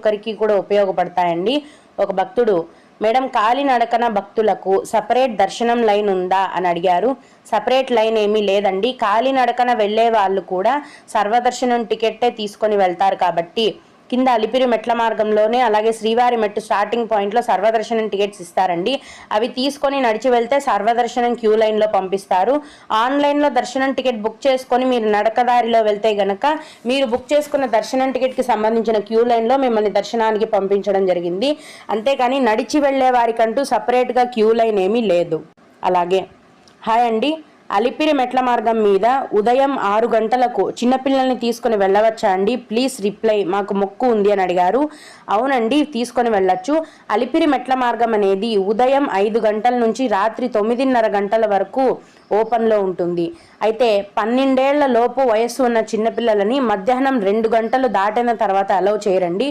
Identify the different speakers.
Speaker 1: ఒక్కరికి కూడా ఉపయోగపడతాయండి. ఒక భక్తుడు, మేడం కాలినడకన భక్తులకు సపరేట్ దర్శనం లైన్ ఉందా అని అడిగారు. సపరేట్ లైన్ ఏమీ లేదండి. కాలినడకన వెళ్ళే వాళ్ళు కూడా సర్వదర్శనం టికెట్టే తీసుకొని వెళ్తారు కాబట్టి కింద అలిపిరి మెట్ల మార్గంలోనే, అలాగే శ్రీవారి మెట్టు స్టార్టింగ్ పాయింట్లో సర్వదర్శనం టికెట్స్ ఇస్తారండి. అవి తీసుకొని నడిచి వెళ్తే సర్వదర్శనం క్యూ లైన్లో పంపిస్తారు. ఆన్లైన్లో దర్శనం టికెట్ బుక్ చేసుకొని మీరు నడకదారిలో వెళ్తే గనక మీరు బుక్ చేసుకున్న దర్శనం టికెట్కి సంబంధించిన క్యూ లైన్లో మిమ్మల్ని దర్శనానికి పంపించడం జరిగింది. అంతేకాని నడిచి వెళ్లే వారికంటూ సపరేట్గా క్యూ లైన్ ఏమీ లేదు. అలాగే హాయ్ అండి, అలిపిరి మెట్ల మార్గం మీద ఉదయం 6 గంటలకు చిన్నపిల్లల్ని తీసుకుని వెళ్ళవచ్చా అండి? ప్లీజ్ రిప్లై, మాకు మొక్కు ఉంది అని అడిగారు. అవునండి, తీసుకొని వెళ్ళొచ్చు. అలిపిరి మెట్ల మార్గం అనేది ఉదయం 5 గంటల నుంచి రాత్రి 9:30 గంటల వరకు ఓపెన్లో ఉంటుంది. అయితే 12 ఏళ్ల లోపు వయస్సు ఉన్న చిన్నపిల్లలని మధ్యాహ్నం 2 గంటలు దాటిన తర్వాత అలౌ చేయరండి.